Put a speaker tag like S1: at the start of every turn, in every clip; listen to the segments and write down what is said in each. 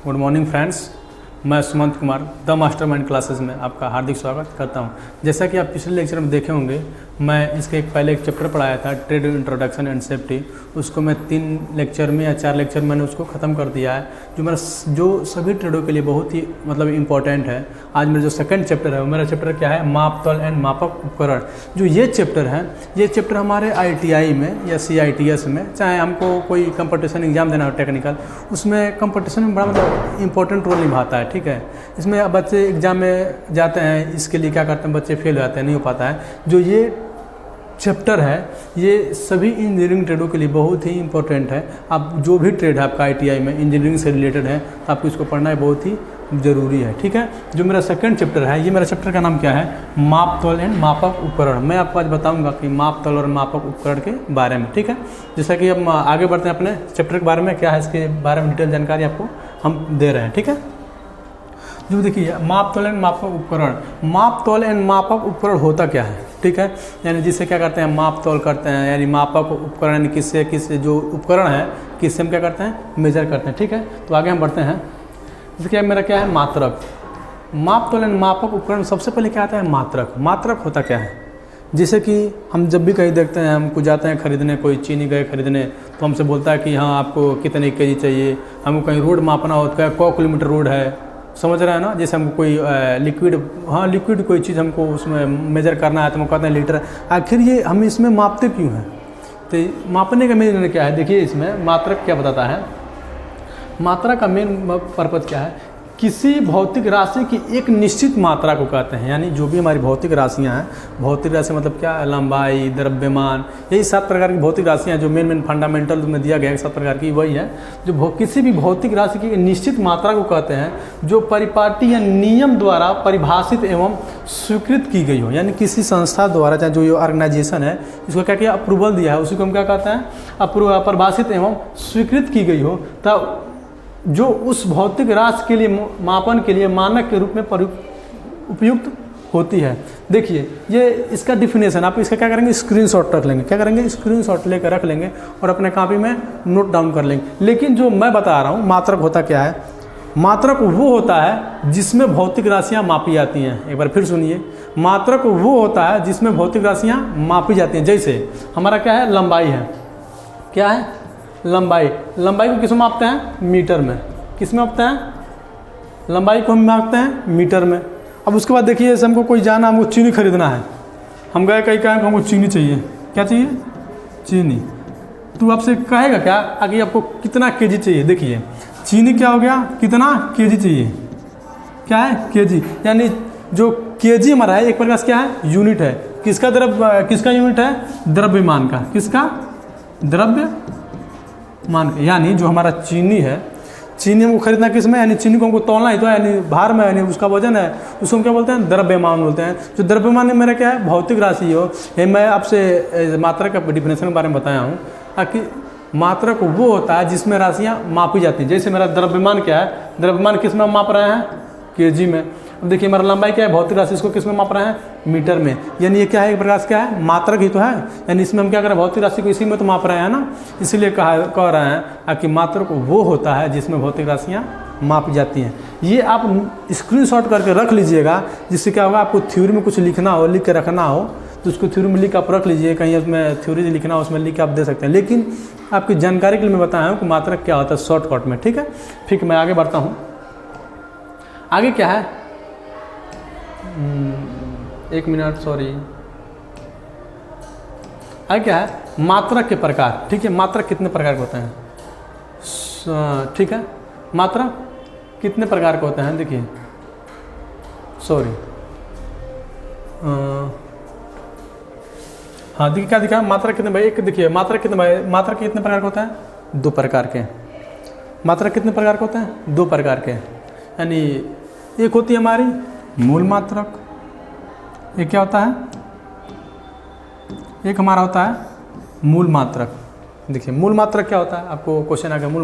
S1: Good morning friends, मैं Sumant Kumar the mastermind classes में आपका हार्दिक स्वागत करता हूं। जैसा कि आप पिछले लेक्चर में देखे होंगे, मैं इसके पहले एक चैप्टर पढ़ाया था ट्रेड इंट्रोडक्शन एंड सेफ्टी। उसको मैं 3 लेक्चर में या 4 लेक्चर में मैंने उसको ख़त्म कर दिया है, जो सभी ट्रेडों के लिए बहुत ही इम्पॉर्टेंट है। आज मेरा जो सेकंड चैप्टर है वो मेरा चैप्टर क्या है, माप तौल एंड मापक उपकरण। जो ये चैप्टर हमारे ITI में या CITS में, चाहे हमको कोई कंपटीशन एग्जाम देना हो टेक्निकल, उसमें कंपटीशन में बड़ा इंपॉर्टेंट रोल निभाता है। ठीक है, इसमें बच्चे एग्जाम में जाते हैं, इसके लिए क्या करते हैं, बच्चे फेल हो जाते हैं, नहीं हो पाता है। जो ये चैप्टर है ये सभी इंजीनियरिंग ट्रेडों के लिए बहुत ही इंपॉर्टेंट है। आप जो भी ट्रेड है आपका ITI में इंजीनियरिंग से रिलेटेड है तो आपको इसको पढ़ना है, बहुत ही ज़रूरी है। ठीक है, जो मेरा सेकंड चैप्टर है, ये मेरा चैप्टर का नाम क्या है, माप तौल एंड मापक उपकरण। मैं आपको आज बताऊंगा कि माप तौल और मापक उपकरण के बारे में। ठीक है, जैसा कि हम आगे बढ़ते हैं अपने चैप्टर के बारे में, क्या है इसके बारे में डिटेल जानकारी आपको हम दे रहे हैं। ठीक है, जो देखिए माप तौल एंड मापक उपकरण। माप तौल एंड मापक उपकरण होता क्या है, ठीक है, यानी जिससे क्या करते हैं, माप तौल करते हैं, यानी मापक उपकरण यानी किससे जो उपकरण है किससे हम क्या करते हैं, मेजर करते हैं। ठीक है, तो आगे हम बढ़ते हैं। जैसे मेरा क्या है, मात्रक। माप तौल एंड मापक उपकरण, सबसे पहले क्या आता है, मात्रक। मात्रक होता क्या है, जैसे कि हम जब भी कहीं देखते हैं, हमको जाते हैं खरीदने, कोई चीनी गए खरीदने तो हमसे बोलता है कि हाँ आपको कितने kg चाहिए। हमको कहीं रोड मापना हो तो क्या 100 किलोमीटर रोड है, समझ रहे हैं ना। जैसे हमको कोई लिक्विड कोई चीज़ हमको उसमें मेजर करना है तो हम कहते हैं लीटर। आखिर ये हम इसमें मापते क्यों हैं, तो मापने का मेन क्या है, देखिए इसमें मात्रक क्या बताता है। मात्रा का मेन पर्पज़ क्या है, किसी भौतिक राशि की एक निश्चित मात्रा को कहते हैं। यानी जो भी हमारी भौतिक राशियाँ हैं, भौतिक राशि मतलब क्या, लंबाई, द्रव्यमान, यही 7 प्रकार की भौतिक राशियाँ जो मेन फंडामेंटल में दिया गया है 7 प्रकार की, वही है जो किसी भी भौतिक राशि की निश्चित मात्रा को कहते हैं, जो परिपाटी या नियम द्वारा परिभाषित एवं स्वीकृत की गई हो। यानी किसी संस्था द्वारा, चाहे जो ये ऑर्गेनाइजेशन है इसको क्या किया, अप्रूवल दिया है, उसी को हम क्या कहते हैं, परिभाषित एवं स्वीकृत की गई हो, तब जो उस भौतिक राशि के लिए मापन के लिए मानक के रूप में उपयुक्त होती है। देखिए ये इसका डिफिनेशन, आप इसका क्या करेंगे, स्क्रीनशॉट रख लेंगे। क्या करेंगे, स्क्रीनशॉट लेकर रख लेंगे और अपने कॉपी में नोट डाउन कर लेंगे। लेकिन जो मैं बता रहा हूँ, मात्रक होता क्या है, मात्रक वो होता है जिसमें भौतिक राशियाँ मापी जाती हैं। एक बार फिर सुनिए, मात्रक वो होता है जिसमें भौतिक राशियाँ मापी जाती हैं। जैसे हमारा क्या है, लंबाई है, क्या है, लंबाई। लंबाई को किस में मापते हैं, मीटर में। किस में मापते हैं, लंबाई को हम मापते हैं मीटर में। अब उसके बाद देखिए, जैसे हमको कोई जाना, हमको चीनी खरीदना है, हम गए कहीं कहें हमको चीनी चाहिए, क्या चाहिए, चीनी। तो आपसे कहेगा क्या, आगे आपको कितना kg चाहिए। देखिए चीनी क्या हो गया, कितना kg चाहिए, क्या है, kg। यानी जो kg हमारा है एक प्रकार से क्या है, यूनिट है। किसका यूनिट है, द्रव्यमान का। किसका, द्रव्यमान का। यानी जो हमारा चीनी है, चीनी हमको खरीदना किस में, यानी चीनी को हमको तौलना ही तो, यानी भार में, यानी उसका वजन है, उसको हम क्या बोलते हैं, द्रव्यमान बोलते हैं। जो द्रव्यमान में मेरा क्या है, भौतिक राशि हो। ये मैं आपसे मात्रा का डिफिनेशन के बारे में बताया हूँ कि मात्रक वो होता है जिसमें राशियाँ मापी जाती हैं। जैसे मेरा द्रव्यमान क्या है, द्रव्यमान किस में माप रहे हैं, kg में। अब देखिए हमारा लंबाई क्या है, भौतिक राशि, इसको किस में माप रहे हैं, मीटर में। यानी ये क्या है, एक प्रकार से क्या है, मात्रक ही तो है। यानी इसमें हम क्या करें, भौतिक राशि को इसी में तो माप रहे हैं ना, इसीलिए कह रहे हैं कि मात्रक वो होता है जिसमें भौतिक राशियाँ मापी जाती हैं। ये आप स्क्रीनशॉट करके रख लीजिएगा, जिससे क्या होगा, आपको थ्योरी में कुछ लिखना हो, लिख के रखना हो तो उसको थ्योरी में लिख के आप रख लीजिए। कहीं उसमें थ्योरी लिखना हो उसमें लिख के आप दे सकते हैं। लेकिन आपकी जानकारी के लिए मैं बताया हूँ कि मात्रक क्या होता है शॉर्टकट में। ठीक है, फिर मैं आगे बढ़ता हूँ। आगे क्या है, 1 मिनट, सॉरी। आगे क्या है, मात्रक के प्रकार। ठीक है, मात्रक कितने प्रकार के होते हैं, ठीक है, मात्रक कितने प्रकार के होते हैं, देखिए, सॉरी, हाँ देखिए क्या दिखा, मात्रक कितने भाई, एक देखिए मात्रक कितने भाई, मात्रक कितने प्रकार के होते हैं, 2 प्रकार के। मात्रक कितने प्रकार के होते हैं, 2 प्रकार के। यानी एक होती है हमारी मूल मात्रक, एक क्या होता है, एक हमारा होता है मूल मात्रक। देखिए मूल मात्रक क्या होता है, आपको क्वेश्चन आ गया, मूल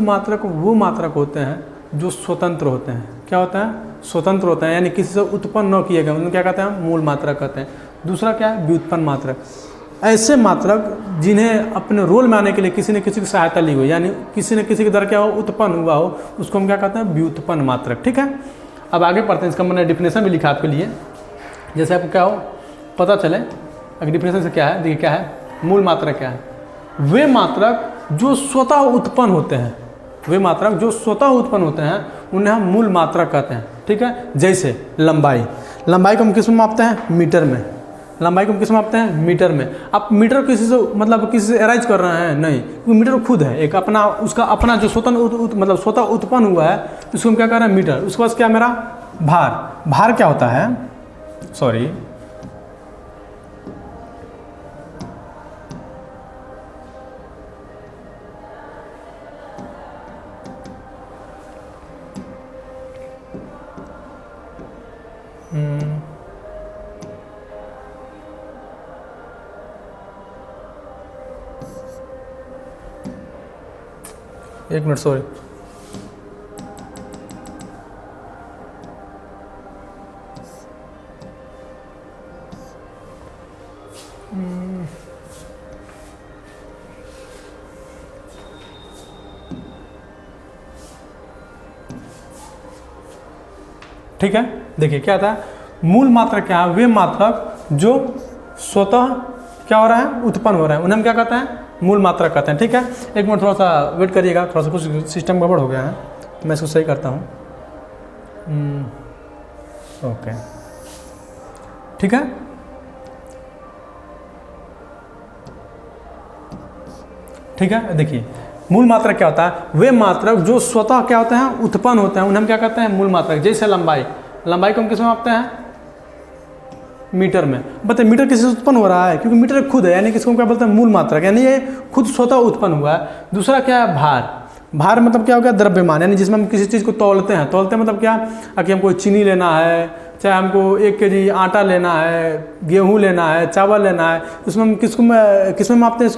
S1: मात्रक वो मात्रक होते हैं जो स्वतंत्र होते हैं। क्या होता है, स्वतंत्र होते हैं, यानी किसी से उत्पन्न न किए गए, उन्हें क्या कहते हैं, मूल मात्रक कहते हैं। दूसरा क्या है, व्युत्पन्न मात्रक। ऐसे मात्रक जिन्हें अपने रोल में आने के लिए किसी न किसी की सहायता ली हुई, यानी किसी न किसी के द्वारा क्या हो उत्पन्न हुआ हो, उसको हम क्या कहते हैं व्युत्पन्न मात्रक। ठीक है, अब आगे पढ़ते हैं। इसका मैंने डिफिनेशन भी लिखा आपके लिए, जैसे आपको क्या हो पता चले। अगर डिफिनेशन से क्या है, देखिए क्या है, मूल मात्रक क्या है, वे मात्रक जो स्वतः उत्पन्न होते हैं, वे मात्रक जो स्वतः उत्पन्न होते हैं उन्हें हम मूल मात्रक कहते हैं। ठीक है, जैसे लंबाई, लंबाई को हम किस में मापते हैं, मीटर में। लंबाई को हम किस में मापते हैं, मीटर में। आप मीटर किसी से मतलब किसी से अराइज कर रहे हैं नहीं, क्योंकि मीटर खुद है एक अपना, उसका अपना जो मतलब स्वतः उत्पन्न हुआ है, इसको हम क्या कर रहे हैं मीटर। उसके बाद क्या मेरा भार, भार क्या होता है, सॉरी एक मिनट सॉरी, ठीक है। देखिए क्या था, मूल मात्रक क्या है, वे मात्रक जो स्वतः क्या हो रहा है उत्पन्न हो रहा है, उन्हें हम क्या कहते हैं मूल मात्रक कहते हैं। ठीक है, एक मिनट थोड़ा सा वेट करिएगा, थोड़ा सा कुछ सिस्टम गड़बड़ हो गया है, मैं इसको सही करता हूँ। ओके ठीक है, ठीक है। देखिए मूल मात्रक क्या होता है, वे मात्रक जो स्वतः क्या होते हैं उत्पन्न होते हैं, उन्हें हम क्या कहते हैं मूल मात्रक। जैसे लंबाई, लंबाई को हम किस में मापते हैं, मीटर में। बताइए मीटर किसी से उत्पन्न हो रहा है, क्योंकि मीटर खुद है, यानी किसको हम क्या बोलते हैं मूल मात्रक, यानी ये खुद स्वतः उत्पन्न हुआ है। दूसरा क्या है भार, भार मतलब क्या हो गया द्रव्यमान, यानी जिसमें हम किसी चीज़ को तौलते हैं। तौलते मतलब क्या, कि हमको चीनी लेना है, चाहे हमको 1 kg आटा लेना है, गेहूँ लेना है, चावल लेना है, उसमें हम किसमें मापते हैं,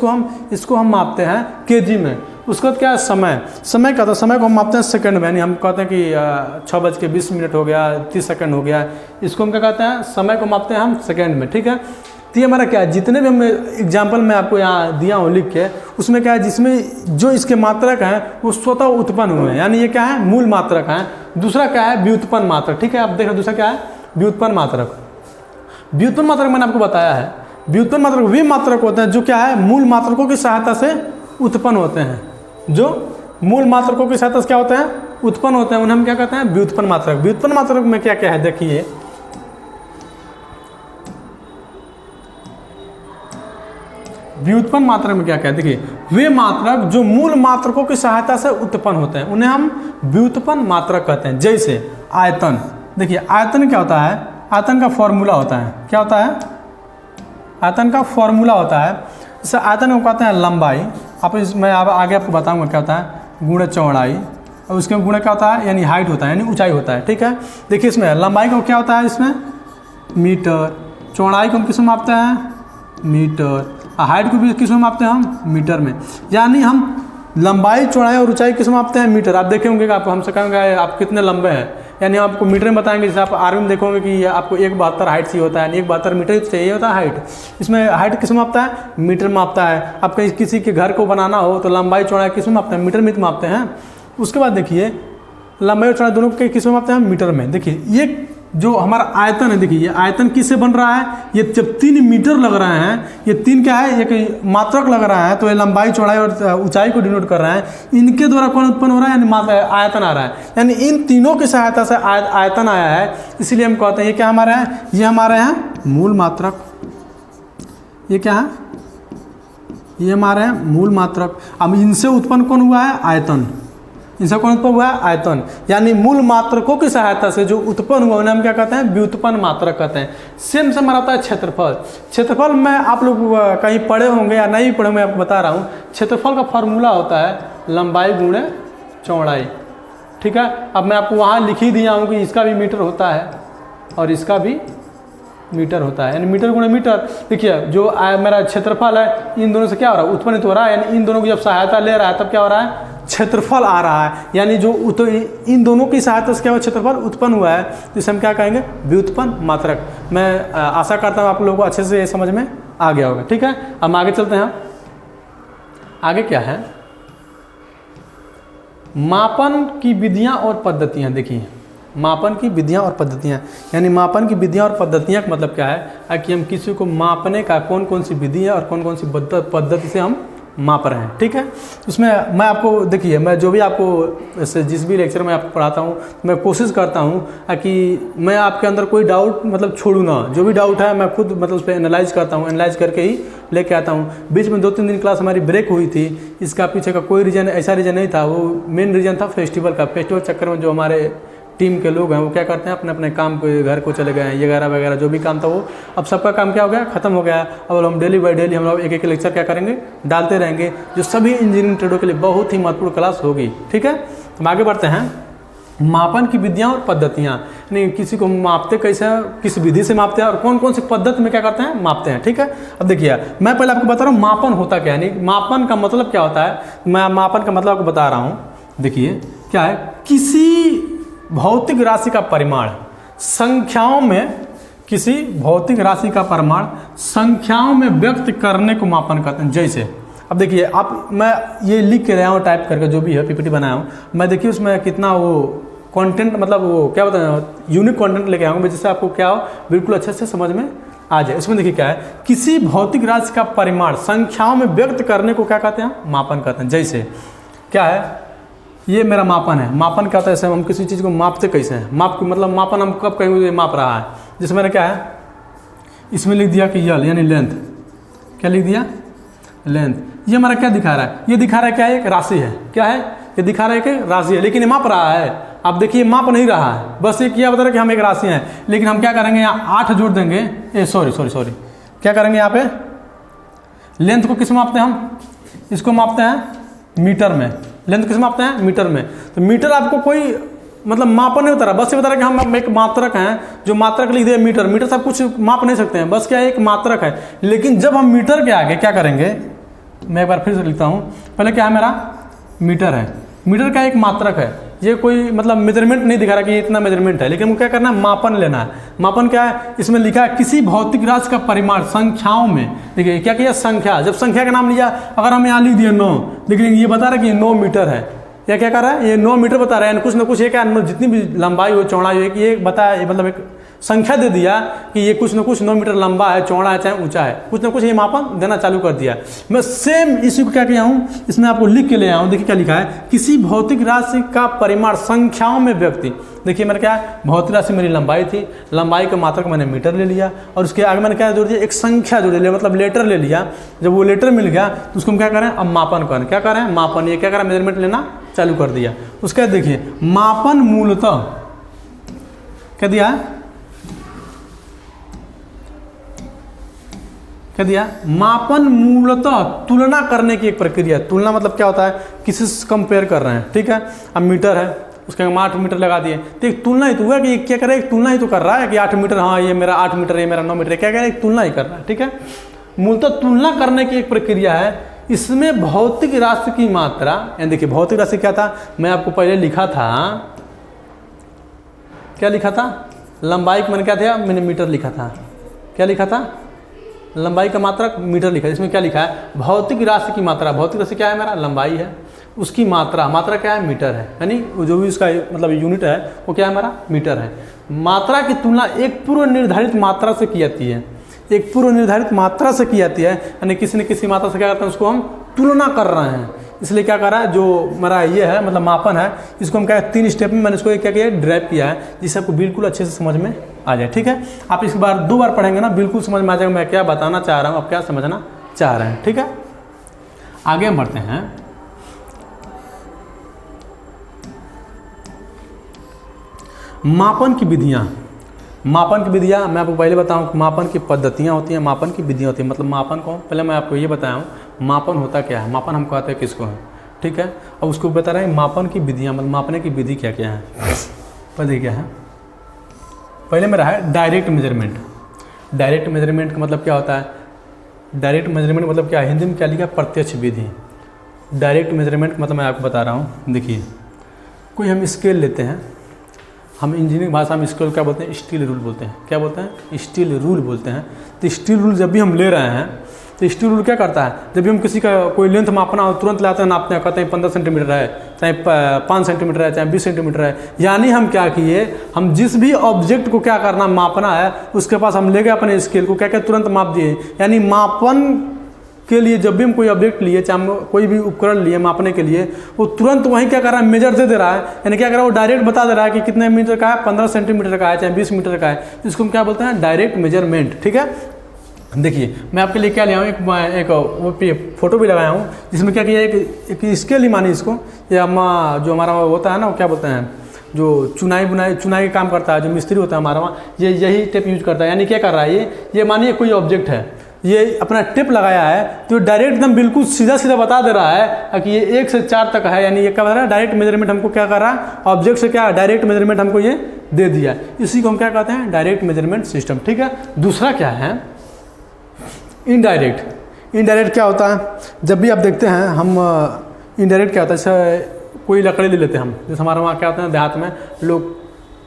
S1: इसको हम मापते हैं केजी में। उसके बाद क्या है समय, समय का, तो समय को हम मापते हैं सेकंड में, यानी हम कहते हैं कि 6:20 हो गया, 30 सेकंड हो गया, इसको हम क्या कहते हैं समय को मापते हैं हम सेकंड में। ठीक है, तो ये हमारा क्या है, जितने भी हम एग्जाम्पल मैं आपको यहाँ दिया हूँ लिख के, उसमें क्या है जिसमें जो इसके मात्रक हैं वो स्वतः उत्पन्न हुए हैं, यानी ये क्या है मूल मात्रक हैं। दूसरा क्या है व्युत्पन्न मात्रक। ठीक है, आप देख रहे दूसरा क्या है व्युत्पन्न मात्रक। व्युत्पन्न मात्रक मैंने आपको बताया है, व्युत्पन्न मात्रक वे मात्रक होते हैं जो क्या है मूल मात्रकों की सहायता से उत्पन्न होते हैं, जो मूल मात्रकों की सहायता से क्या होते हैं उत्पन्न होते हैं, उन्हें हम क्या कहते हैं व्युत्पन्न मात्रक। व्युत्पन्न मात्रक में क्या क्या है देखिए, व्युत्पन्न मात्रक में क्या क्या है देखिए, वे मात्रक जो मूल मात्रकों की सहायता से उत्पन्न होते हैं उन्हें हम व्युत्पन्न मात्रक कहते हैं। जैसे आयतन, देखिए आयतन क्या होता है, आयतन का फॉर्मूला होता है, क्या होता है आयतन का फॉर्मूला होता है। जैसे आयतन को कहते हैं लंबाई, मैं आगे आपको बताऊंगा क्या होता है गुणे चौड़ाई, और उसके गुणे क्या होता है यानी हाइट होता है, यानी ऊंचाई होता है। ठीक है, देखिए इसमें लंबाई को क्या होता है इसमें मीटर, चौड़ाई को हम किस में मापते हैं मीटर, हाइट को भी किस में मापते हैं हम मीटर में। यानी हम लंबाई चौड़ाई और ऊंचाई किस में मापते हैं मीटर। आप देखे होंगे कि आप हमसे कहेंगे आप कितने लंबे हैं, यानी आपको मीटर में बताएंगे। जैसे आप आर्मी में देखोगे कि आपको 172 हाइट चाहिए होता है, यानी 172 मीटर ही चाहिए होता है हाइट। इसमें हाइट किस में मापता है मीटर मापता है। आप कहीं किसी के घर को बनाना हो तो लंबाई चौड़ाई किस में मापते हैं मीटर में मापते हैं। उसके बाद देखिए लंबाई और चौड़ाई दोनों के किस में मापते हैं मीटर में। देखिए ये जो हमारा आयतन है, देखिए ये आयतन किससे बन रहा है, ये जब 3 मीटर लग रहे हैं, ये 3 क्या है एक मात्रक लग रहा है, तो ये लंबाई चौड़ाई और ऊंचाई को डिनोट कर रहे हैं। इनके द्वारा कौन उत्पन्न हो रहा है यानी आयतन आ रहा है, यानी इन तीनों की सहायता से आयतन आया है। इसलिए हम कहते हैं ये क्या हमारे हैं, ये हमारे हैं मूल मात्रक। ये क्या है, ये हमारे हैं मूल मात्रक। अब इनसे उत्पन्न कौन हुआ है आयतन, इनसे कौन उत्पन्न हुआ है आयतन, यानी मूल मात्रकों की सहायता से जो उत्पन्न हुआ उन्हें हम क्या कहते हैं व्युत्पन्न मात्रक कहते हैं। सेम से हमारा आता है क्षेत्रफल। क्षेत्रफल में आप लोग कहीं पढ़े होंगे या नहीं पढ़े, मैं आपको बता रहा हूँ। क्षेत्रफल का फॉर्मूला होता है लंबाई गुणे चौड़ाई। ठीक है, अब मैं आपको वहाँ लिख ही दिया हूँ कि इसका भी मीटर होता है और इसका भी मीटर होता है, यानी मीटर गुणे मीटर। देखिए जो मेरा क्षेत्रफल है इन दोनों से क्या हो रहा है उत्पन्न हो रहा है, यानी इन दोनों की जब सहायता ले रहा है तब क्या हो रहा है क्षेत्रफल आ रहा है, यानी जो इन दोनों की सहायता से क्या हुआ क्षेत्रफल उत्पन्न हुआ है, जिसे हम क्या कहेंगे व्युत्पन्न मात्रक। मैं आशा करता हूँ आप लोगों को अच्छे से समझ में आ गया होगा। ठीक है, अब हम आगे चलते हैं। आगे क्या है, मापन की विधियां और पद्धतियां। देखिए मापन की विधियां और पद्धतियां, यानी मापन की विधियां और पद्धतियां का मतलब क्या है कि हम किसी को मापने का कौन कौन सी विधि है और कौन कौन सी पद्धति से हम माप रहे हैं। ठीक है, उसमें मैं आपको देखिए, मैं जो भी आपको जिस भी लेक्चर में आपको पढ़ाता हूँ मैं कोशिश करता हूँ कि मैं आपके अंदर कोई डाउट मतलब छोड़ूँ ना। जो भी डाउट है मैं खुद मतलब उस पर एनालाइज करता हूँ, एनालाइज करके ही लेके आता हूँ। बीच में 2-3 दिन क्लास हमारी ब्रेक हुई थी, इसका पीछे का कोई रीज़न ऐसा रीज़न नहीं था। वो मेन रीज़न था फेस्टिवल का। फेस्टिवल चक्कर में जो हमारे टीम के लोग हैं वो क्या करते हैं, अपने अपने काम को घर को चले गए हैं, ये वगैरह वगैरह जो भी काम था वो अब सबका काम क्या हो गया, खत्म हो गया। अब हम डेली बाय डेली हम लोग एक एक लेक्चर क्या करेंगे, डालते रहेंगे, जो सभी इंजीनियरिंग ट्रेडों के लिए बहुत ही महत्वपूर्ण क्लास होगी। ठीक है, हम आगे बढ़ते हैं। मापन की विधियां और पद्धतियां, यानी किसी को मापते कैसे हैं, किस विधि से मापते हैं और कौन कौन सी पद्धति में क्या करते हैं, मापते हैं। ठीक है, अब देखिए मैं पहले आपको बता रहा हूँ मापन होता क्या है, यानी मापन का मतलब क्या होता है। मैं मापन का मतलब आपको बता रहा हूँ। देखिए क्या है, किसी भौतिक राशि का परिमाण संख्याओं में, किसी भौतिक राशि का परिमाण संख्याओं में व्यक्त करने को मापन कहते हैं। जैसे अब देखिए आप, मैं ये लिख के लाया हूँ टाइप करके, जो भी है पीपीटी बनाया हूँ मैं, देखिए उसमें कितना वो कंटेंट मतलब वो क्या बताया, यूनिक कंटेंट लेके आऊँगा जिससे आपको क्या हो बिल्कुल अच्छे से समझ में आ जाए। इसमें देखिए क्या है, किसी भौतिक राशि का परिमाण संख्याओं में व्यक्त करने को क्या कहते हैं, मापन कहते हैं। जैसे क्या है, ये मेरा मापन है। मापन क्या होता है, ऐसे हम किसी चीज़ को मापते कैसे हैं, माप मतलब मापन हम कब कहेंगे ये माप रहा है। जैसे मैंने क्या है, इसमें लिख दिया कि यल यानी लेंथ, क्या लिख दिया, लेंथ। ये हमारा क्या दिखा रहा है, ये दिखा रहा है क्या, एक राशि है। क्या है, ये दिखा रहा है कि राशि है, लेकिन ये माप रहा है। आप देखिए माप नहीं रहा है, बस ये क्या बता रहा है कि हम एक राशि हैं, लेकिन हम क्या करेंगे यहाँ 8 जोड़ देंगे। सॉरी क्या करेंगे यहाँ पे, लेंथ को किस मापते हैं हम, इसको मापते हैं मीटर में। लेंथ किस मापते हैं, मीटर में। तो मीटर आपको कोई मतलब मापन नहीं बता रहा, बस ये बता रहा है कि हम एक मात्रक हैं, जो मात्रक लिख दिया मीटर। मीटर से आप कुछ माप नहीं सकते हैं, बस क्या है, एक मात्रक है। लेकिन जब हम मीटर के आगे क्या करेंगे, मैं एक बार फिर से लिखता हूँ। पहले क्या है, मेरा मीटर है, मीटर का एक मात्रक है। ये कोई मतलब मेजरमेंट नहीं दिखा रहा कि ये इतना मेजरमेंट है, लेकिन हमको क्या करना है, मापन लेना है। मापन क्या है, इसमें लिखा है किसी भौतिक राशि का परिमाण संख्याओं में। देखिए क्या किया, संख्या। जब संख्या का नाम लिया, अगर हम यहाँ लिख दिए 9, लेकिन ये बता रहा है कि 9 मीटर है, या क्या कर रहा है, ये 9 मीटर बता रहा है। कुछ ना कुछ ये क्या, जितनी भी लंबाई हो चौड़ाई हो, ये बताया, मतलब एक संख्या दे दिया कि ये कुछ ना कुछ 9 मीटर लंबा है, चौड़ा है, चाहे ऊंचा है, कुछ ना कुछ ये मापन देना चालू कर दिया। मैं सेम इसी को क्या किया हूँ, इसमें आपको लिख के ले आया हूँ। देखिए क्या लिखा है, किसी भौतिक राशि का परिमाण संख्याओं में व्यक्ति। देखिए मैंने क्या, भौतिक राशि मेरी लंबाई थी, लंबाई का मात्रक मैंने मीटर ले लिया, और उसके आगे मैंने क्या जोड़ दिया, एक संख्या जोड़ लिया, मतलब लेटर ले लिया। जब वो लेटर मिल गया तो उसको हम क्या करें, अब मापन करें। क्या करें, मापन। ये क्या करें, मेजरमेंट लेना चालू कर दिया। उसके बाद देखिए मापन मूलतः क्या दिया, क्या दिया, मापन मूलतः तुलना करने की एक प्रक्रिया। तुलना मतलब क्या होता है, किसी से कंपेयर कर रहे हैं। ठीक है, अब मीटर है, उसके 8 मीटर लगा दिए, तो एक तुलना ही तो हुआ कि ये क्या करे, एक तुलना ही तो कर रहा है कि 8 मीटर, हाँ ये मेरा 8 मीटर, ये मेरा 9 मीटर, क्या करे, एक तुलना ही कर रहा है। ठीक है, मूलतः तुलना करने की एक प्रक्रिया है। इसमें भौतिक राशि की मात्रा, यानी देखिए भौतिक राशि क्या था, मैं आपको पहले लिखा था, क्या लिखा था, लंबाई का मैंने क्या था, मैंने मीटर लिखा था। क्या लिखा था, लंबाई का मात्रक मीटर लिखा है। इसमें क्या लिखा है, भौतिक राशि की मात्रा। भौतिक राशि क्या है, मेरा लंबाई है, उसकी मात्रा, मात्रा क्या है, मीटर है, यानी जो भी उसका मतलब यूनिट है वो क्या है, हमारा मीटर है। मात्रा की तुलना एक पूर्व निर्धारित मात्रा से की जाती है, एक पूर्व निर्धारित मात्रा से की जाती है, यानी किसी न किसी मात्रा से क्या करते हैं, उसको हम तुलना कर रहे हैं। इसलिए क्या कर रहा है, जो मेरा ये है मतलब मापन है, इसको हम क्या 3 स्टेप में मैंने इसको क्या किया, ड्राइव किया है, जिससे आपको बिल्कुल अच्छे से समझ में आ जाए। ठीक है, आप इस बार 2 बार पढ़ेंगे ना, बिल्कुल समझ में आ जाएगा मैं क्या बताना चाह रहा हूँ, आप क्या समझना चाह रहे हैं। ठीक है, आगे हम बढ़ते हैं। मापन की विधियाँ। मापन की विधियाँ मैं आपको पहले बताऊँ, मापन की पद्धतियाँ होती हैं, मापन की विधियाँ होती हैं। मतलब मापन को पहले मैं आपको ये बताया हूँ, मापन होता क्या है, मापन हम कहते हैं किसको है। ठीक है, अब उसको बता रहे हैं मापन की विधियाँ, मतलब मापने की विधि क्या क्या है। पहले क्या है, पहले मेरा है डायरेक्ट मेजरमेंट। डायरेक्ट मेजरमेंट का मतलब क्या होता है, डायरेक्ट मेजरमेंट मतलब क्या है, हिंदी में क्या लिखा, प्रत्यक्ष विधि। डायरेक्ट मेजरमेंट मतलब मैं आपको बता रहा हूँ। देखिए कोई हम स्केल लेते हैं, हम इंजीनियरिंग भाषा में इसको क्या बोलते हैं, स्टील रूल बोलते हैं। क्या बोलते हैं, स्टील रूल बोलते हैं। तो स्टील रूल जब भी हम ले रहे हैं तो स्टील रूल क्या करता है, जब भी हम किसी का कोई लेंथ मापना हो तुरंत लाते हैं, नापते हैं, कहते हैं 15 सेंटीमीटर है, चाहे 5 सेंटीमीटर है, चाहे 20 सेंटीमीटर है। यानी हम क्या किए, हम जिस भी ऑब्जेक्ट को क्या करना मापना है उसके पास हम ले गए अपने स्केल को, क्या क्या तुरंत माप दिए। यानी मापन के लिए जब भी हम कोई ऑब्जेक्ट लिए, चाहे हम कोई भी उपकरण लिए मापने के लिए, वो तुरंत वहीं क्या कर रहा है, मेजर दे रहा है। यानी क्या कर रहा है, वो डायरेक्ट बता दे रहा है कि कितने मीटर का है, 15 सेंटीमीटर का है, चाहे 20 मीटर का है। इसको हम क्या बोलते हैं, डायरेक्ट मेजरमेंट। ठीक है, देखिए मैं आपके लिए क्या लिया हूँ, एक फोटो भी लगाया हूँ जिसमें क्या किया, एक स्केल ही मानी इसको, या जो हमारा होता है ना, वो क्या बोलते हैं, जो चुनाई का काम करता है, जो मिस्त्री होता है हमारा वहाँ, ये यही टेप यूज करता है। यानी क्या कर रहा है, ये मानिए कोई ऑब्जेक्ट है, ये अपना टेप लगाया है तो डायरेक्ट एकदम बिल्कुल सीधा बता दे रहा है कि ये 1 से 4 तक है। यानी ये क्या कर रहा है, डायरेक्ट मेजरमेंट हमको क्या कर रहा है, ऑब्जेक्ट से क्या डायरेक्ट मेजरमेंट हमको ये दे दिया। इसी को हम क्या कहते हैं, डायरेक्ट मेजरमेंट सिस्टम। ठीक है, दूसरा क्या है, इनडायरेक्ट क्या होता है, जब भी आप देखते हैं हम इनडायरेक्ट क्या होता है, जैसे कोई लकड़ी ले लेते हैं हम, जैसे हमारे वहाँ क्या होता है, देहात में लोग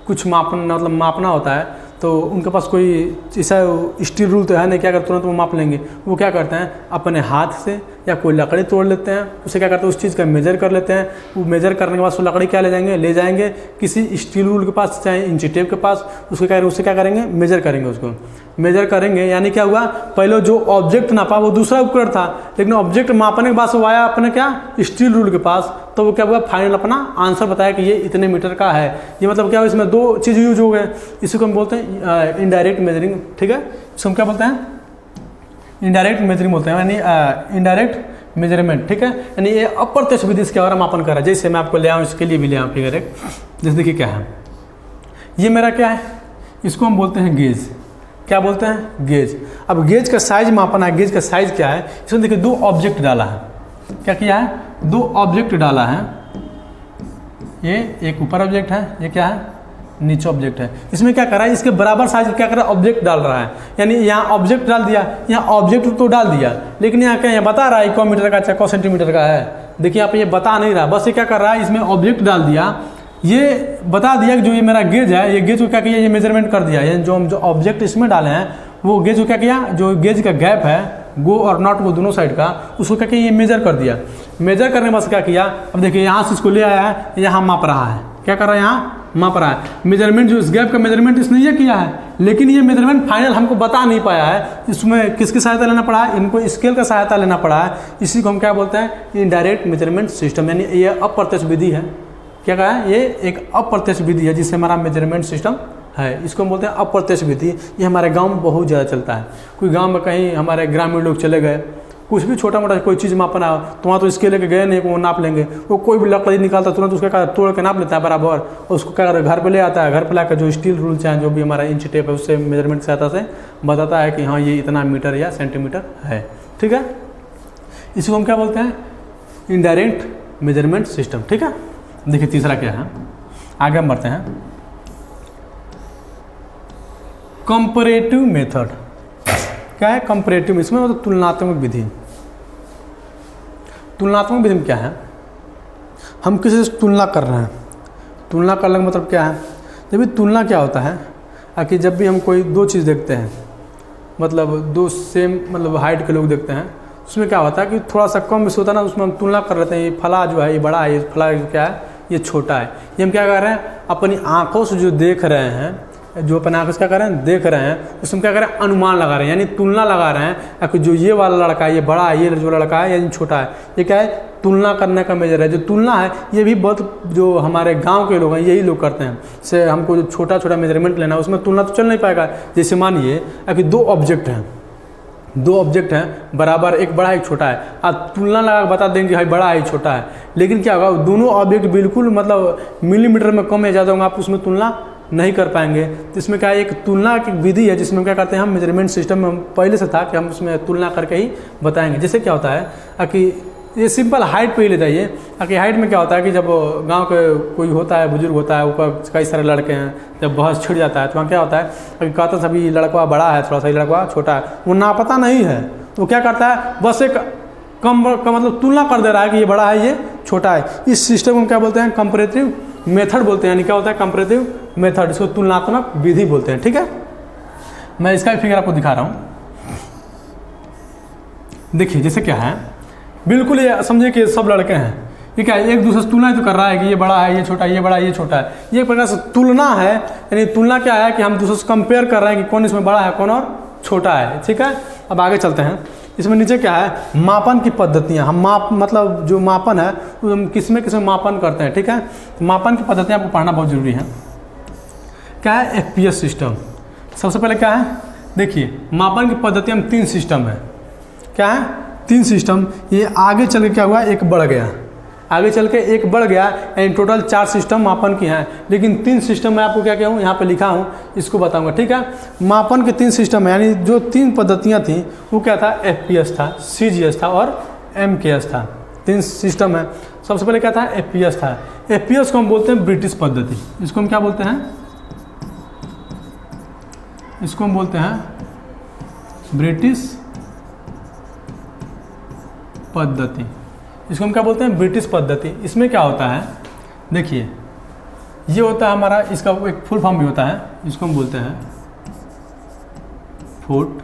S1: कुछ मापना होता है तो उनके पास कोई ऐसा स्टील रूल तो है नहीं, क्या करते तुरंत वो माप लेंगे। वो क्या करते हैं, अपने हाथ से या कोई लकड़ी तोड़ लेते हैं, उसे क्या करते हैं, उस चीज़ का मेजर कर लेते हैं। वो मेजर करने के बाद वो लकड़ी क्या ले जाएंगे किसी स्टील रूल के पास, चाहे इंची टेप के पास, उससे क्या करेंगे, मेजर करेंगे, उसको मेजर करेंगे। यानी क्या हुआ, पहले जो ऑब्जेक्ट नापा वो दूसरा उपकरण था, लेकिन ऑब्जेक्ट मापने के बाद वो आया अपने क्या, स्टील रूल के पास, तो वो क्या हुआ, फाइनल अपना आंसर बताया कि ये इतने मीटर का है। ये मतलब क्या हुआ, इसमें 2 चीज़ यूज हो गए। इसी को हम बोलते हैं इनडायरेक्ट मेजरिंग। ठीक है, इसको हम क्या बोलते हैं, इनडायरेक्ट मेजरिंग बोलते हैं, यानी इनडायरेक्ट मेजरमेंट। ठीक है, यानी ये अप्रत्यक्ष विधि से क्या हो रहा मापन कर रहा है। जैसे मैं आपको ले आऊँ, इसके लिए भी ले आऊँ फिगर एक, जैसे देखिए क्या है, ये मेरा क्या है, इसको हम बोलते हैं गेज। क्या बोलते हैं, गेज। अब गेज का साइज मापना है, गेज का साइज क्या है, इसमें देखिए 2 ऑब्जेक्ट डाला है। क्या किया है, 2 ऑब्जेक्ट डाला है, ये एक ऊपर ऑब्जेक्ट है, ये क्या है, नीचे ऑब्जेक्ट है। इसमें क्या कर रहा है, इसके बराबर साइज क्या कर रहा है, ऑब्जेक्ट डाल रहा है। यानी यहाँ ऑब्जेक्ट डाल दिया, यहाँ ऑब्जेक्ट तो डाल दिया, लेकिन यहाँ क्या, यहाँ बता रहा है 1 मीटर का, चाहे 1 सेंटीमीटर का है। देखिए यहाँ पे ये बता नहीं रहा, बस ये क्या कर रहा है, इसमें ऑब्जेक्ट डाल दिया, ये बता दिया कि जो ये मेरा गेज है, ये गेज को क्या किया, ये मेजरमेंट कर दिया। यानी जो ऑब्जेक्ट इसमें डाले हैं वो गेज को क्या किया, जो गेज का गैप है गो और नॉट वो दोनों साइड का, उसको क्या किया, ये मेजर कर दिया। मेजर करने के बाद क्या किया, अब देखिए यहाँ से इसको ले आया है, यहाँ माप रहा है। क्या कर रहा है, यहाँ माप रहा है। मेजरमेंट जो इस गैप का मेजरमेंट इसने ये किया है, लेकिन ये मेजरमेंट फाइनल हमको बता नहीं पाया है। इसमें किसकी सहायता लेना पड़ा है, इनको स्केल का सहायता लेना पड़ा है। इसी को हम क्या बोलते हैं, इनडायरेक्ट मेजरमेंट सिस्टम। यानी ये अप्रत्यक्ष विधि है। क्या कहा है, ये एक अप्रत्यक्ष विधि है जिससे हमारा मेजरमेंट सिस्टम है। इसको हम बोलते हैं अप्रत्यक्ष विधि। ये हमारे गांव में बहुत ज़्यादा चलता है। कोई गांव में कहीं हमारे ग्रामीण लोग चले गए, कुछ भी छोटा मोटा कोई चीज़ मापना हो तो वहाँ तो इसके लेके गए नहीं, वो नाप लेंगे। वो कोई भी लकड़ी निकालता तुरंत उसका तोड़ के नाप लेता है बराबर, और उसको क्या घर पे ले आता है। घर पे लाकर जो स्टील रूल चाहे जो भी हमारा इंच टेप है उससे मेजरमेंट सहायता से बताता है कि हाँ ये इतना मीटर या सेंटीमीटर है। ठीक है, इसको हम क्या बोलते हैं, इनडायरेक्ट मेजरमेंट सिस्टम। ठीक है, देखिए तीसरा क्या है, आगे हम बढ़ते हैं, कंपैरेटिव मेथड। क्या है कंपैरेटिव, इसमें मतलब तुलनात्मक विधि। तुलनात्मक विधि में क्या है, हम किसी से तुलना कर रहे हैं। तुलना करने का मतलब क्या है, जब भी तुलना क्या होता है कि जब भी हम कोई 2 चीज़ देखते हैं, मतलब 2 सेम मतलब हाइट के लोग देखते हैं, उसमें क्या होता है कि थोड़ा सा कम मिस होता है ना, उसमें हम तुलना कर लेते हैं। ये फला जो है ये बड़ा है, ये फला क्या है ये छोटा है। ये हम क्या कर रहे हैं, अपनी आँखों से जो देख रहे हैं, जो अपने आँखों से क्या कर रहे हैं, देख रहे हैं, उसमें क्या कर रहे हैं, अनुमान लगा रहे हैं। यानी तुलना लगा रहे हैं कि जो ये वाला लड़का है ये बड़ा है, ये जो लड़का है ये छोटा है। ये क्या है, तुलना करने का मेजर है। जो तुलना है ये भी बहुत जो हमारे गांव के लोग हैं यही लोग करते हैं। से हमको जो छोटा छोटा मेजरमेंट लेना है उसमें तुलना तो चल नहीं पाएगा। जैसे मानिए कि 2 ऑब्जेक्ट हैं, 2 ऑब्जेक्ट हैं बराबर, एक बड़ा एक छोटा है। आप तुलना लगा बता देंगे भाई बड़ा है छोटा है, लेकिन क्या होगा, दोनों ऑब्जेक्ट बिल्कुल मतलब मिलीमीटर में कम या ज़्यादा होंगे, आप उसमें तुलना नहीं कर पाएंगे। तो इसमें क्या है, एक तुलना की विधि है जिसमें क्या करते हैं हम मेजरमेंट सिस्टम में पहले से था कि हम उसमें तुलना करके ही बताएंगे। जैसे क्या होता है कि ये सिंपल हाइट पे ही ले जाइए कि हाइट में क्या होता है कि जब गांव के कोई होता है, बुजुर्ग होता है, ऊपर कई सारे लड़के हैं, जब बहस छिड़ जाता है तो वहाँ क्या होता है कि कहता है सभी लड़का बड़ा है, थोड़ा सा लड़का छोटा है, वो ना पता नहीं है तो क्या करता है, बस एक कम मतलब तुलना कर दे रहा है कि ये बड़ा है ये छोटा है। इस सिस्टम को क्या बोलते हैं, कंपैरेटिव मेथड बोलते हैं, यानी क्या होता है कंपैरेटिव मेथड, इसको तुलनात्मक विधि बोलते हैं। ठीक है, मैं इसका भी फिगर आपको दिखा रहा हूँ। देखिए जैसे क्या है, बिल्कुल ये समझिए कि सब लड़के हैं, ये क्या है, एक दूसरे से तुलना तो कर रहा है कि ये बड़ा है, ये छोटा है, ये बड़ा है, ये छोटा है। ये एक प्रकार से तुलना है, यानी तुलना क्या है कि हम दूसरे से कंपेयर कर रहे हैं कि कौन इसमें बड़ा है कौन और छोटा है। ठीक है, अब आगे चलते हैं। इसमें नीचे क्या है, मापन की पद्धतियाँ। हम मतलब जो मापन है वो हम किसमें मापन करते हैं। ठीक है, तो मापन की पद्धतियाँ आपको पढ़ना बहुत जरूरी है। क्या है, FPS सिस्टम। सबसे पहले क्या है, देखिए मापन की पद्धति में 3 सिस्टम है। क्या है, 3 सिस्टम। ये आगे चल के क्या हुआ, एक बढ़ गया, आगे चल के एक बढ़ गया, यानी टोटल 4 सिस्टम मापन की हैं, लेकिन 3 सिस्टम मैं आपको क्या क्या हूँ यहाँ पे लिखा हूँ, इसको बताऊँगा। ठीक है, मापन के 3 सिस्टम है, यानी जो 3 पद्धतियाँ थी वो क्या था, FPS था, CGS था और MKS था। 3 सिस्टम है। सबसे पहले क्या था, FPS था। FPS को हम बोलते हैं ब्रिटिश पद्धति। इसको हम क्या बोलते हैं, इसको हम बोलते हैं ब्रिटिश पद्धति। इसको हम क्या बोलते हैं, ब्रिटिश पद्धति। इसमें क्या होता है, देखिए ये होता है हमारा, इसका एक फुल फॉर्म भी होता है, इसको हम बोलते हैं foot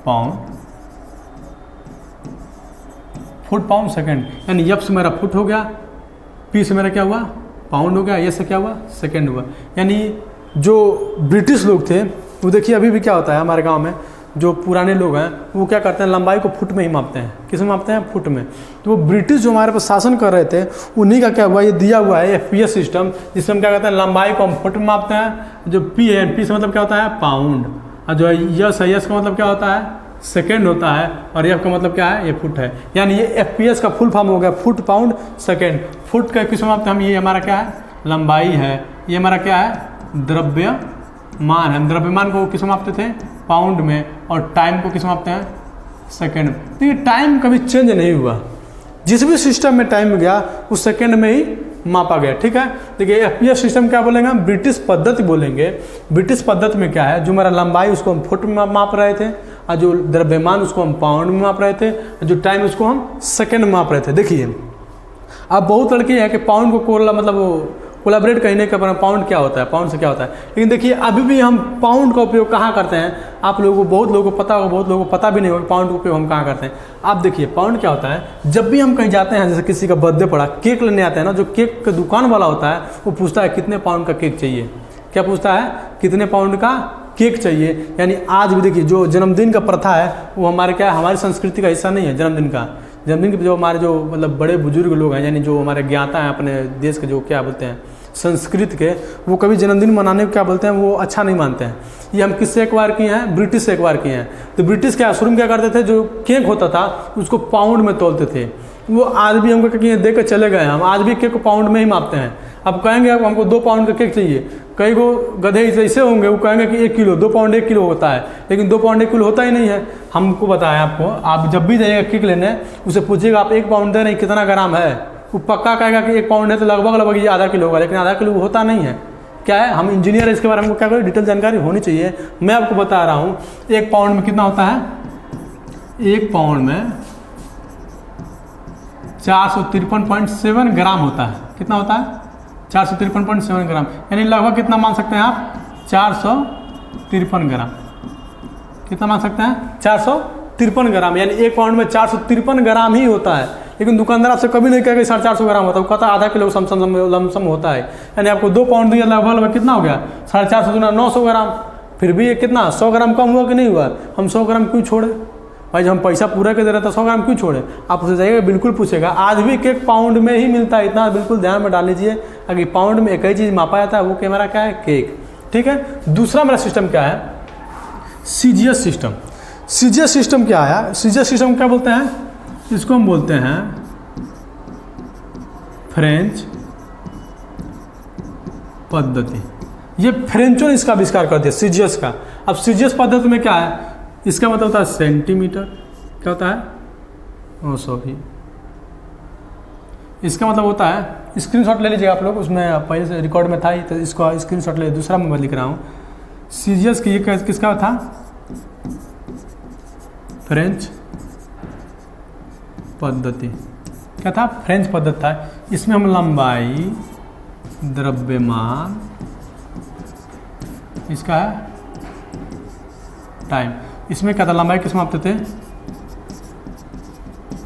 S1: pound, foot pound second, यानी F से मेरा फुट हो गया, P से मेरा क्या हुआ, पाउंड हो गया, S से क्या हुआ, सेकंड हुआ। यानी जो ब्रिटिश लोग थे वो देखिए अभी भी क्या होता है हमारे गांव में, जो पुराने लोग हैं वो क्या करते हैं, लंबाई को फुट में ही मापते हैं। किस में मापते हैं, फुट में। तो वो ब्रिटिश जो हमारे पास शासन कर रहे थे उन्हीं का क्या हुआ, ये दिया हुआ है FPS सिस्टम, जिसमें हम क्या करते हैं, लंबाई को हम फुट में मापते हैं। जो P है, P से मतलब क्या होता है, पाउंड, और जो यस है, यस का मतलब क्या होता है, सेकेंड होता है, और F का मतलब क्या है, ये फुट है। यानी ये FPS का फुल फॉर्म हो गया फुट पाउंड सेकेंड। फुट का किस में मापते हैं हम, ये हमारा क्या है, लंबाई है, ये हमारा क्या है, द्रव्यमान है। द्रव्यमान को किस में मापते थे, पाउंड में, और टाइम को किस में मापते हैं, सेकेंड में। तो ये टाइम कभी चेंज नहीं हुआ, जिस भी सिस्टम में टाइम गया उस सेकेंड में ही मापा गया। ठीक है, देखिए FPS सिस्टम क्या बोलेंगे हम, ब्रिटिश पद्धति बोलेंगे। ब्रिटिश पद्धति में क्या है, जो हमारा लंबाई उसको हम फुट में माप रहे थे, और जो द्रव्यमान उसको हम पाउंड में माप रहे थे, और जो टाइम उसको हम सेकेंड में माप रहे थे। देखिए अब बहुत लड़के हैं कि पाउंड को मतलब वो कोलैबोरेट कहने का पाउंड क्या होता है, पाउंड से क्या होता है, लेकिन देखिए अभी भी हम पाउंड का उपयोग कहाँ करते हैं, आप लोगों को, बहुत लोगों को पता होगा, बहुत लोगों को पता भी नहीं होगा पाउंड का उपयोग हम कहाँ करते हैं। आप देखिए पाउंड क्या होता है, जब भी हम कहीं जाते हैं, जैसे किसी का बर्थडे पड़ा, केक लेने आते हैं ना, जो केक का दुकान वाला होता है वो पूछता है कितने पाउंड का केक चाहिए। क्या पूछता है, कितने पाउंड का केक चाहिए। यानी आज भी देखिए जो जन्मदिन का प्रथा है वो हमारे क्या है, हमारी संस्कृति का हिस्सा नहीं है। जन्मदिन के जो हमारे जो मतलब बड़े बुजुर्ग लोग हैं, यानी जो हमारे ज्ञाता हैं अपने देश के, जो क्या बोलते हैं संस्कृत के, वो कभी जन्मदिन मनाने को क्या बोलते हैं, वो अच्छा नहीं मानते हैं। ये हम किससे एक्वायर किए हैं, ब्रिटिश से एक्वायर किए हैं। तो ब्रिटिश क्या शुरू में क्या करते थे, जो केक होता था उसको पाउंड में तोलते थे। वो आज भी हमको दे कर चले गए, हम आज भी केक को पाउंड में ही मापते हैं। अब कहेंगे अब हमको 2 पाउंड का केक चाहिए, कई को गधे ऐसे होंगे वो कहेंगे कि 1 किलो, 2 पाउंड 1 किलो होता है, लेकिन 2 पाउंड 1 किलो होता ही नहीं है। हमको बताया आपको, आप जब भी जाइएगा केक लेने, उसे पूछिएगा आप 1 पाउंड दे रहे हैं, कितना ग्राम है, वो पक्का कहेगा कि 1 पाउंड है, तो लगभग ये आधा किलो होगा, लेकिन आधा किलो होता नहीं है। क्या है, हम इंजीनियर है, इसके बारे में हमको क्या करें, डिटेल जानकारी होनी चाहिए। मैं आपको बता रहा हूँ 1 पाउंड में कितना होता है, 1 पाउंड में 453.7 ग्राम होता है। कितना होता है, 453.7 ग्राम, यानी लगभग कितना मान सकते हैं आप, 453 ग्राम। कितना मान सकते हैं, 453 ग्राम, यानी 1 पाउंड में 453 ग्राम ही होता है। लेकिन दुकानदार आपसे कभी नहीं कहेगा 450 ग्राम होता है, वो कहता है आधा किलो लमसम होता है। यानी आपको 2 पाउंड दिया, लगभग कितना हो गया, 450 गुना 900 ग्राम। फिर भी ये कितना 100 ग्राम कम हुआ कि नहीं हुआ, हम 100 ग्राम क्यों छोड़े भाई, जब हम पैसा पूरा के दे रहे तो 100 ग्राम क्यों छोड़े। आप उसे जाइएगा बिल्कुल पूछेगा, आज भी केक पाउंड में ही मिलता है, इतना बिल्कुल ध्यान में डाल लीजिए। अगर पाउंड में एक ही चीज़ मापा जाता है, वो कि हमारा क्या है, केक। ठीक है, दूसरा मेरा सिस्टम क्या है, CGS सिस्टम। CGS सिस्टम क्या है, CGS सिस्टम क्या बोलते हैं, इसको हम बोलते हैं फ्रेंच पद्धति। ये फ्रेंचों ने इसका आविष्कार कर दिया, CGS का। अब CGS पद्धति में क्या है, इसका मतलब होता है सेंटीमीटर, क्या होता है, सॉरी, इसका मतलब होता है, स्क्रीनशॉट ले लीजिएगा आप लोग, उसमें पहले से रिकॉर्ड में था ही, तो इसको स्क्रीनशॉट ले, दूसरा मैं लिख रहा हूँ। CGS की ये किसका था, फ्रेंच पद्धति। क्या था, फ्रेंच पद्धति था। इसमें हम लंबाई, द्रव्यमान, इसका है टाइम। इसमें क्या था, लंबाई किस मापते थे,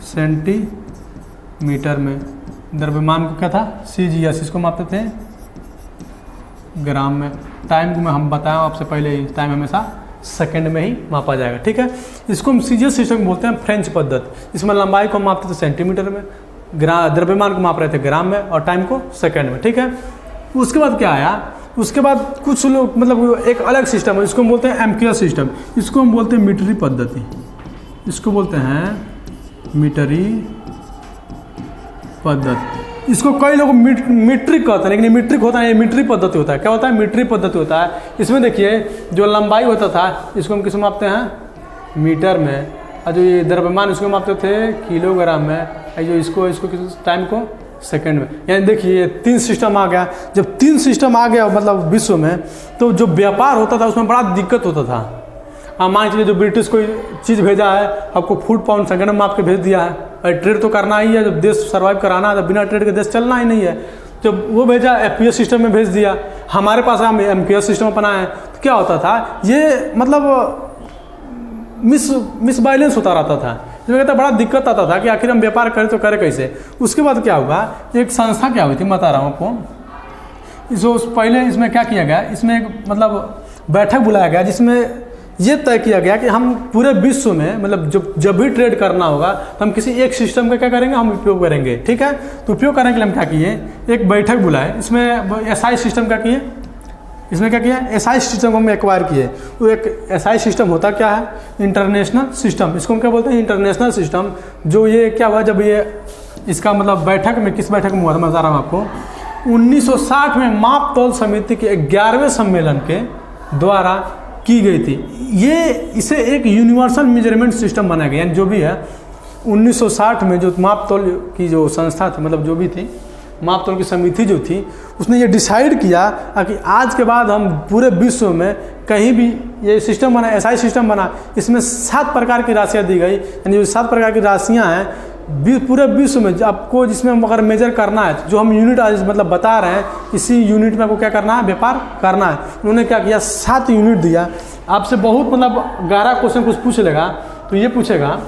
S1: सेंटीमीटर में। द्रव्यमान को क्या था, CGS, इसको मापते थे ग्राम में। टाइम को मैं हम बताया आपसे पहले ही, टाइम हमेशा सेकंड में ही मापा जाएगा, ठीक है। इसको हम CGS सिस्टम बोलते हैं, फ्रेंच पद्धति। इसमें लंबाई को हम मापते थे सेंटीमीटर में, द्रव्यमान को माप रहे थे ग्राम में, और टाइम को सेकंड में, ठीक है। उसके बाद क्या आया, उसके बाद कुछ लोग मतलब एक अलग सिस्टम है, इसको हम बोलते हैं एम्पियर सिस्टम, इसको हम बोलते हैं मीटरी पद्धति, इसको बोलते हैं मीटरी पद्धति। इसको कई लोग मीट्रिक कहते हैं, लेकिन मीट्रिक होता है, ये मीटरी पद्धति होता है। क्या होता है, मीटरी पद्धति होता है। इसमें देखिए जो लंबाई होता था इसको हम किस में मापते हैं, मीटर में, और जो ये द्रव्यमान इसको मापते थे किलोग्राम में, जो इसको किस टाइम को सेकंड में। यानी देखिए 3 सिस्टम आ गया। जब 3 सिस्टम आ गया मतलब विश्व में, तो जो व्यापार होता था उसमें बड़ा दिक्कत होता था। आप मान लीजिए जो ब्रिटिश कोई चीज़ भेजा है, आपको फुट पाउंड सेकंड में माप के भेज दिया है, ट्रेड तो करना ही है, जब देश सर्वाइव कराना है तो बिना ट्रेड के देश चलना ही नहीं है। जब वो भेजा एपीएस सिस्टम में भेज दिया, हमारे पास हम एमपीएस सिस्टम अपनाए, तो क्या होता था, ये मतलब मिसबैलेंस होता रहता था। इसमें कहता बड़ा दिक्कत आता था कि आखिर हम व्यापार करें तो करें कैसे। उसके बाद क्या हुआ, एक संस्था क्या हुई थी, बता रहा हूँ आपको। इसको पहले इसमें क्या किया गया, इसमें एक मतलब बैठक बुलाया गया जिसमें ये तय किया गया कि हम पूरे विश्व में मतलब जब भी ट्रेड करना होगा तो हम किसी एक सिस्टम का क्या करेंगे, हम उपयोग करेंगे, ठीक है। तो उपयोग करने के लिए हम क्या किए, एक बैठक बुलाए। इसमें एसआई सिस्टम क्या किए, इसमें क्या किया, एसआई सिस्टम को हम एक्वायर किए। तो एक एसआई सिस्टम होता क्या है, इंटरनेशनल सिस्टम, इसको हम क्या बोलते हैं, इंटरनेशनल सिस्टम। जो ये क्या हुआ, जब ये इसका मतलब बैठक में, किस बैठक में हुआ था मैं बता रहा हूँ आपको, 1960 में माप तौल समिति के 11वें सम्मेलन के द्वारा की गई थी। ये इसे एक यूनिवर्सल मेजरमेंट सिस्टम बनाया गया, यानी जो भी है 1960 में जो माप तौल की जो संस्था थी, मतलब जो भी थी माप तौल की समिति जो थी, उसने ये डिसाइड किया कि आज के बाद हम पूरे विश्व में कहीं भी ये सिस्टम बना, एसआई सिस्टम बना। इसमें 7 प्रकार की राशियाँ दी गई, यानी जो 7 प्रकार की राशियाँ हैं पूरे विश्व में आपको, जिसमें अगर मेजर करना है, जो हम यूनिट आज मतलब बता रहे हैं, इसी यूनिट में आपको क्या करना है, व्यापार करना है। उन्होंने क्या किया, 7 यूनिट दिया। आपसे बहुत मतलब 11 क्वेश्चन कुछ पूछ लेगा, तो ये पूछेगा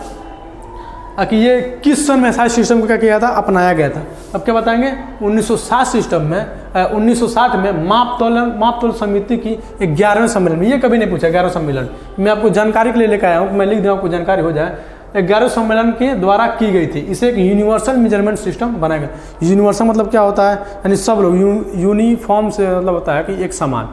S1: कि ये किस सन में एसआई सिस्टम को क्या किया था, अपनाया गया था। अब क्या बताएंगे, 1960 सिस्टम में 1960 में माप तौल समिति की 11वें सम्मेलन में। ये कभी नहीं पूछा 11वें सम्मेलन, मैं आपको जानकारी के लिए लेकर आया हूँ, मैं लिख दूँ आपको जानकारी हो जाए। 11वें सम्मेलन के द्वारा की गई थी। इसे एक यूनिवर्सल मेजरमेंट सिस्टम बनाया गया। यूनिवर्सल मतलब क्या होता है, यानी सब लोग यूनिफॉर्म से मतलब होता है कि एक समान।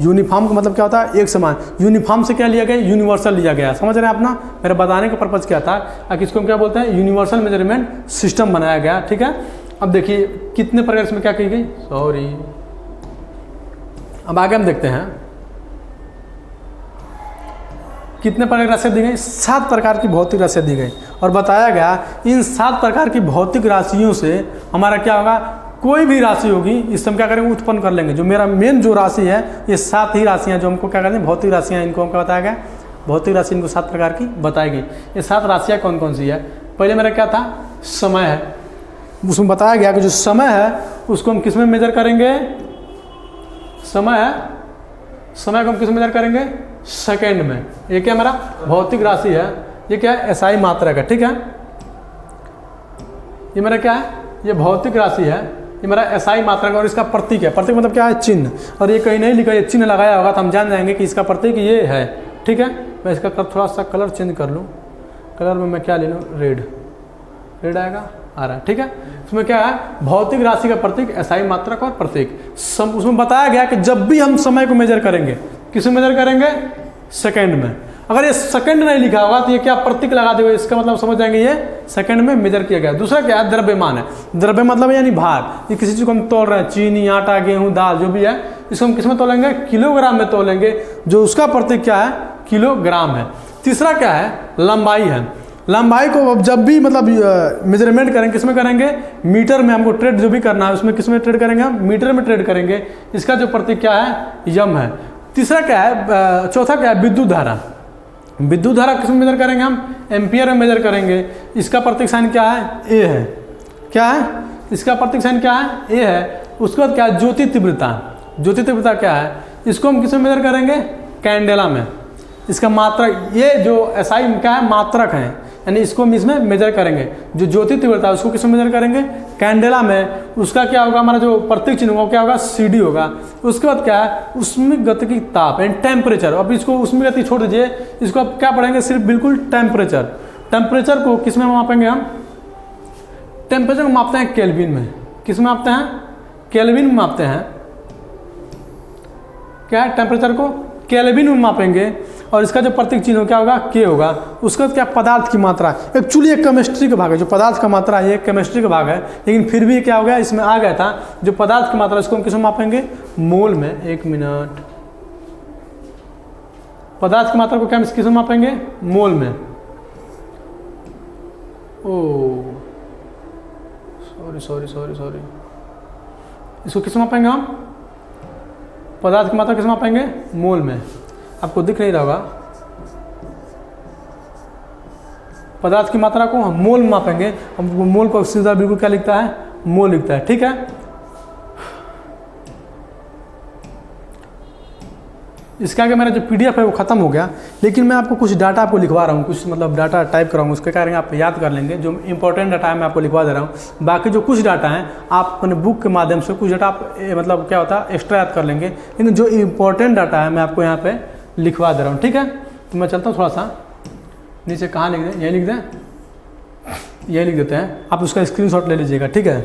S1: यूनिफॉर्म का मतलब क्या होता है, एक समान। यूनिफॉर्म से क्या लिया गया, यूनिवर्सल लिया गया। समझ रहे हैं अपना, मेरा बताने का पर्पज़ क्या था, कि इसको हम क्या बोलते हैं, यूनिवर्सल मेजरमेंट सिस्टम बनाया गया, ठीक है। अब देखिए कितने प्रकार इसमें क्या की गई, सॉरी, अब आगे हम देखते हैं कितने प्रकार की राशियाँ दी गई। 7 प्रकार की भौतिक राशियाँ दी गई, और बताया गया इन 7 प्रकार की भौतिक राशियों से हमारा क्या होगा, कोई भी राशि होगी इससे हम क्या करेंगे, उत्पन्न कर लेंगे। जो मेरा मेन जो राशि है, ये 7 ही राशियाँ जो हमको क्या करते हैं, भौतिक राशियाँ, इनको हमको बताया गया भौतिक राशि, इनको 7 प्रकार की बताई गई। ये 7 राशियाँ कौन कौन सी है, पहले मेरा क्या था, समय है। उसमें बताया गया कि जो समय है उसको हम किस में मेजर करेंगे, समय है, समय को हम किस में मेजर करेंगे, सेकेंड में। ये क्या मेरा भौतिक राशि है, ये क्या है, एसआई मात्रक है, ठीक है। ये मेरा क्या है, ये भौतिक राशि है, ये मेरा एसआई मात्रक, और इसका प्रतीक है। प्रतीक मतलब क्या है, चिन्ह। और ये कहीं नहीं लिखा, ये चिन्ह लगाया होगा तो हम जान जाएंगे कि इसका प्रतीक ये है, ठीक है। मैं इसका थोड़ा सा कलर चेंज कर लूँ, कलर में मैं क्या ले लूँ, रेड, रेड आएगा, आ रहा है, ठीक है। इसमें क्या है, भौतिक राशि का प्रतीक, एसआई मात्रक और प्रतीक। उसमें बताया गया कि जब भी हम समय को मेजर करेंगे, किस में मेजर करेंगे, सेकेंड में। अगर ये सेकंड नहीं लिखा होगा तो ये क्या प्रतीक लगा देगा, इसका मतलब समझ जाएंगे ये सेकंड में मेजर किया गया। दूसरा क्या है, द्रव्यमान है। द्रव्य मतलब यानी भार, ये किसी चीज़ को हम तोल रहे हैं, चीनी, आटा, गेहूं, दाल, जो भी है, इसको हम किस में तोलेंगे, किलोग्राम में तोलेंगे, जो उसका प्रतीक क्या है, किलोग्राम है। तीसरा क्या है, लंबाई है। लंबाई को अब जब भी मतलब मेजरमेंट करेंगे, किस में करेंगे, मीटर में। हमको ट्रेड जो भी करना है उसमें किस में ट्रेड करेंगे, हम मीटर में ट्रेड करेंगे। इसका जो प्रतीक क्या है, यम है। तीसरा क्या है, चौथा क्या है, विद्युत धारा। विद्युत धारा किस में मेजर करेंगे, हम एम्पियर में मेजर करेंगे। इसका प्रतीक साइन क्या है, ए है, क्या है, इसका प्रतीक चिन्ह क्या है, ए है। उसके बाद क्या है, ज्योति तीव्रता। ज्योति तीव्रता क्या है, इसको हम किस में मेजर करेंगे, कैंडेला में। इसका मात्रक, ये जो एसआई क्या है, मात्रक है, यानी इसको हम इसमें मेजर करेंगे। जो ज्योति तीव्रता है उसको किस में मेजर करेंगे, कैंडेला में। उसका क्या होगा, हमारा जो प्रतीक चिन्ह होगा क्या होगा, CD होगा। उसके बाद क्या है, उसमें गतिकी ताप यानी टेम्परेचर। अब इसको उसमें गति छोड़ दीजिए, इसको अब क्या पढ़ेंगे, सिर्फ बिल्कुल टेम्परेचर। टेम्परेचर को किस में मापेंगे हम, टेम्परेचर को मापते हैं केल्विन में। किस में मापते हैं, केल्विन में मापते हैं। क्या है, टेम्परेचर को केल्विन में मापेंगे। और इसका जो प्रतीक चिन्ह क्या होगा, K होगा। उसके बाद क्या, पदार्थ की मात्रा। एक्चुअली एक केमिस्ट्री का भाग है, जो पदार्थ का मात्रा है ये केमिस्ट्री का भाग है, लेकिन फिर भी क्या हो गया, इसमें आ गया था। जो पदार्थ की मात्रा इसको हम किस में मापेंगे, मोल में। 1 मिनट, पदार्थ की मात्रा को क्या हम किस में मापेंगे, मोल में। ओ सॉरी, इसको किस में मापेंगे हम, पदार्थ की मात्रा किस में मापेंगे, मोल में। आपको दिख नहीं रहा होगा, पदार्थ की मात्रा को हम मोल में मापेंगे। हम मोल को सीधा बिल्कुल क्या लिखता है, मोल लिखता है, ठीक है। इसका आगे मेरा जो PDF है वो खत्म हो गया, लेकिन मैं आपको कुछ डाटा आपको लिखवा रहा हूँ, कुछ मतलब डाटा टाइप कराऊंगा, उसके कारण आप याद कर लेंगे। जो इंपॉर्टेंट डाटा है मैं आपको लिखवा दे रहा हूँ। बाकी जो कुछ डाटा हैं आप अपने बुक के माध्यम से कुछ डाटा आप मतलब क्या होता है एक्स्ट्रा याद कर लेंगे, लेकिन जो इंपॉर्टेंट डाटा है मैं आपको यहाँ पे लिखवा दे रहा हूँ, ठीक है। तो मैं चलता हूँ थोड़ा सा नीचे, कहाँ लिख दें, यही लिख दें, यही लिख देते हैं। आप उसका स्क्रीनशॉट ले लीजिएगा, ठीक है।